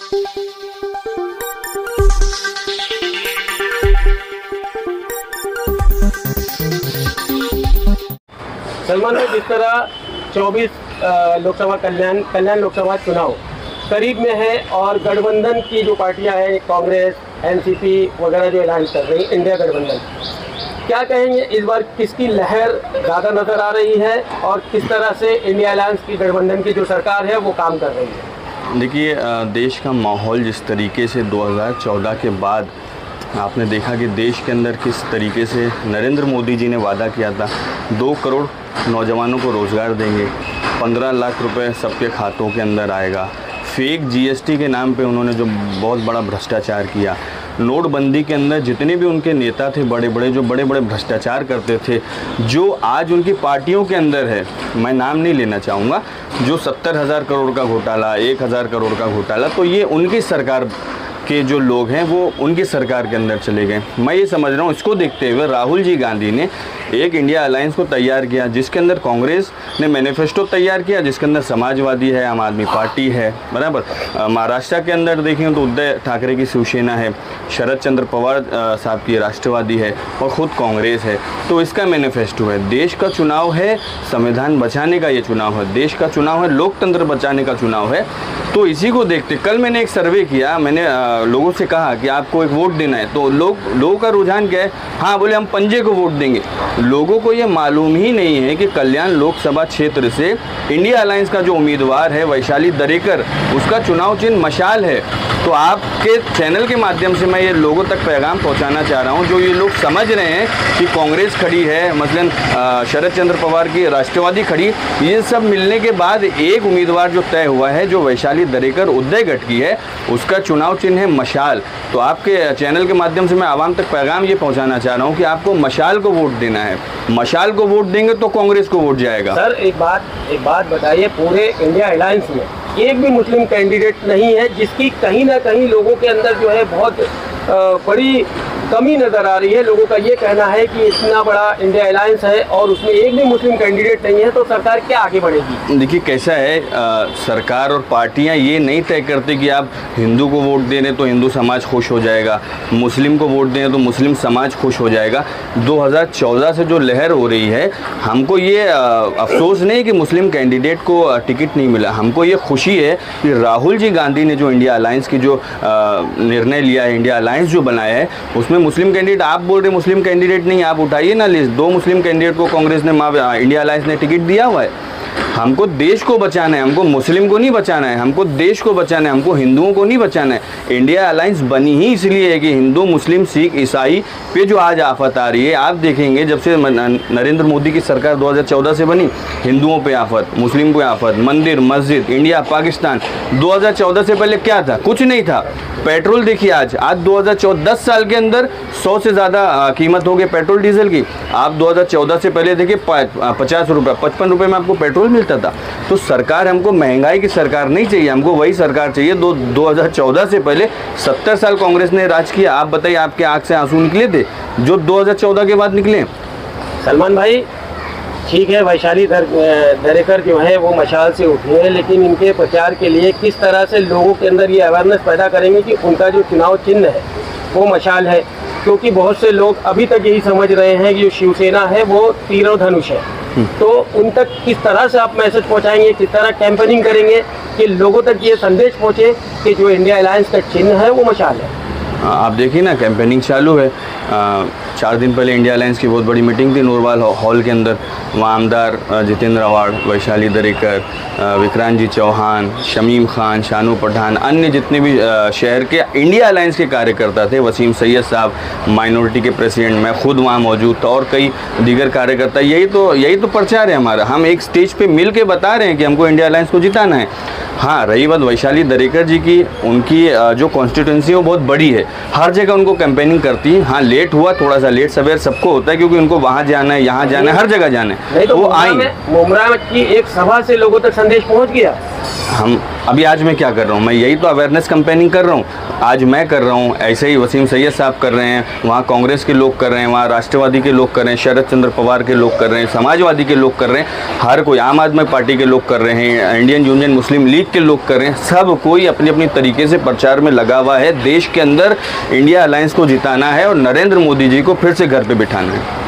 सलमान भाई, जिस तरह 24 लोकसभा कल्याण लोकसभा चुनाव करीब में है और गठबंधन की जो पार्टियां हैं, कांग्रेस, एनसीपी वगैरह जो ऐलान कर रही, इंडिया गठबंधन, क्या कहेंगे इस बार किसकी लहर ज़्यादा नज़र आ रही है और किस तरह से इंडिया अलायंस की गठबंधन की जो सरकार है वो काम कर रही है? देखिए, देश का माहौल जिस तरीके से 2014 के बाद आपने देखा कि देश के अंदर किस तरीके से नरेंद्र मोदी जी ने वादा किया था 2 करोड़ नौजवानों को रोज़गार देंगे, 15 लाख रुपए सबके खातों के अंदर आएगा। फेक जीएसटी के नाम पे उन्होंने जो बहुत बड़ा भ्रष्टाचार किया, नोटबंदी के अंदर जितने भी उनके नेता थे बड़े बड़े, जो बड़े बड़े भ्रष्टाचार करते थे, जो आज उनकी पार्टियों के अंदर है, मैं नाम नहीं लेना चाहूँगा, जो 70,000 करोड़ का घोटाला, 1,000 करोड़ का घोटाला, तो ये उनकी सरकार के जो लोग हैं वो उनकी सरकार के अंदर चले गए। मैं ये समझ रहा हूँ, इसको देखते हुए राहुल जी गांधी ने एक इंडिया अलायंस को तैयार किया, जिसके अंदर कांग्रेस ने मैनिफेस्टो तैयार किया, जिसके अंदर समाजवादी है, आम आदमी पार्टी है, बराबर। महाराष्ट्र के अंदर देखें तो उद्धव ठाकरे की शिवसेना है, शरद चंद्र पवार साहब की राष्ट्रवादी है और ख़ुद कांग्रेस है। तो इसका मैनिफेस्टो है। देश का चुनाव है, संविधान बचाने का ये चुनाव है, देश का चुनाव है, लोकतंत्र बचाने का चुनाव है। तो इसी को देखते कल मैंने एक सर्वे किया, मैंने लोगों से कहा कि आपको एक वोट देना है, तो लोगों का रुझान क्या है? हाँ बोले, हम पंजे को वोट देंगे। लोगों को ये मालूम ही नहीं है कि कल्याण लोकसभा क्षेत्र से इंडिया अलायंस का जो उम्मीदवार है वैशाली दरेकर, उसका चुनाव चिन्ह मशाल है। तो आपके चैनल के माध्यम से मैं ये लोगों तक पैगाम पहुंचाना चाह रहा हूं, जो ये लोग समझ रहे हैं कि कांग्रेस खड़ी है, मसलन शरद चंद्र पवार की राष्ट्रवादी खड़ी, ये सब मिलने के बाद एक उम्मीदवार जो तय हुआ है, जो वैशाली दरेकर उदय गढ़ की है, उसका चुनाव चिन्ह है मशाल। तो आपके चैनल के माध्यम से मैं आवाम तक पैगाम ये पहुँचाना चाह रहा हूँ कि आपको मशाल को वोट देना है। मशाल को वोट देंगे तो कांग्रेस को वोट जाएगा। सर एक बात बताइए, पूरे इंडिया अलायंस में एक भी मुस्लिम कैंडिडेट नहीं है, जिसकी कहीं ना कहीं लोगों के अंदर जो है बहुत बड़ी कमी नज़र आ रही है। लोगों का ये कहना है कि इतना बड़ा इंडिया अलायंस है और उसमें एक भी मुस्लिम कैंडिडेट नहीं है, तो सरकार क्या आगे बढ़ेगी? देखिए कैसा है, सरकार और पार्टियां ये नहीं तय करती कि आप हिंदू को वोट दे रहे तो हिंदू समाज खुश हो जाएगा, मुस्लिम को वोट दें तो मुस्लिम समाज खुश हो जाएगा। 2014 से जो लहर हो रही है, हमको ये अफसोस नहीं कि मुस्लिम कैंडिडेट को टिकट नहीं मिला, हमको ये खुशी है कि राहुल जी गांधी ने जो इंडिया अलायंस की जो निर्णय लिया है, इंडिया अलायंस जो बनाया है, उसमें मुस्लिम कैंडिडेट, आप बोल रहे मुस्लिम कैंडिडेट नहीं, आप उठाइए ना लिस्ट, 2 मुस्लिम कैंडिडेट को कांग्रेस ने इंडिया अलायंस ने टिकट दिया हुआ है। हमको देश को बचाना है, हमको मुस्लिम को नहीं बचाना है, हमको देश को बचाना है, हमको हिंदुओं को नहीं बचाना है। इंडिया अलायंस बनी ही इसलिए है कि हिंदू, मुस्लिम, सिख, ईसाई पे जो आज आफत आ रही है, आप देखेंगे जब से नरेंद्र मोदी की सरकार 2014 से बनी, हिंदुओं पे आफत, मुस्लिम पे आफत, मंदिर, मस्जिद, इंडिया, पाकिस्तान। 2014 से पहले क्या था? कुछ नहीं था। पेट्रोल देखिए, आज 2014 10 साल के अंदर 100 से ज़्यादा कीमत हो गई पेट्रोल डीजल की। आप 2014 से पहले देखिए 50 रुपये, 55 रुपये में आपको पेट्रोल मिलता था। तो सरकार, हमको महंगाई की सरकार नहीं चाहिए, हमको वही सरकार चाहिए 2014 से पहले 70 साल कांग्रेस ने राज किया। आप बताइए, आपके आँख से आंसू निकले थे जो 2014 के बाद निकले? सलमान भाई, ठीक है, वैशाली दरेकर जो है वो मशाल से उठी है, लेकिन इनके प्रचार के लिए किस तरह से लोगों के अंदर ये अवेयरनेस पैदा करेंगे कि उनका जो चुनाव चिन्ह है वो मशाल है? क्योंकि बहुत से लोग अभी तक यही समझ रहे हैं कि जो शिवसेना है वो तीर और धनुष है। तो उन तक किस तरह से आप मैसेज पहुंचाएंगे, किस तरह कैंपेनिंग करेंगे कि लोगों तक ये संदेश पहुंचे कि जो इंडिया अलायंस का चिन्ह है वो मशाल है? आप देखिए ना, कैंपेनिंग चालू है। 4 दिन पहले इंडिया अलायंस की बहुत बड़ी मीटिंग थी नूरवाल हॉल के अंदर। वहाँ आमदार जितेंद्र अवार्ड, वैशाली दरेकर, विक्रांत जी चौहान, शमीम खान, शानू पठान, अन्य जितने भी शहर के इंडिया अलायंस के कार्यकर्ता थे, वसीम सैयद साहब माइनॉरिटी के प्रेसिडेंट, मैं खुद वहाँ मौजूद था और कई दीगर कार्यकर्ता। यही तो प्रचार है हमारा। हम एक स्टेज पे मिल के बता रहे हैं कि हमको इंडिया अलायंस को जिताना है। हाँ, रही बात वैशाली दरेकर जी की, उनकी जो कॉन्स्टिट्यूंसी है वो बहुत बड़ी है, हर जगह उनको कैंपेनिंग करती है। हाँ, लेट हुआ, थोड़ा सा लेट सवेर सबको होता है, क्योंकि उनको वहाँ जाना है, यहाँ जाना है, हर जगह जाना है। तो वो आई मुमरा की एक सभा से लोगों तक संदेश पहुँच गया। हम अभी आज मैं क्या कर रहा हूँ, मैं यही तो अवेयरनेस कैंपेनिंग कर रहा हूँ। आज मैं कर रहा हूँ, ऐसे ही वसीम सैयद साहब कर रहे हैं, वहाँ कांग्रेस के लोग कर रहे हैं, वहाँ राष्ट्रवादी के लोग कर रहे हैं, शरद चंद्र पवार के लोग कर रहे हैं, समाजवादी के लोग कर रहे हैं, हर कोई, आम आदमी पार्टी के लोग कर रहे हैं, इंडियन यूनियन मुस्लिम लीग के लोग कर रहे हैं। सब कोई अपनी अपनी तरीके से प्रचार में लगा हुआ है। देश के अंदर इंडिया अलायंस को जिताना है और नरेंद्र मोदी जी को फिर से घर पर बिठाना है।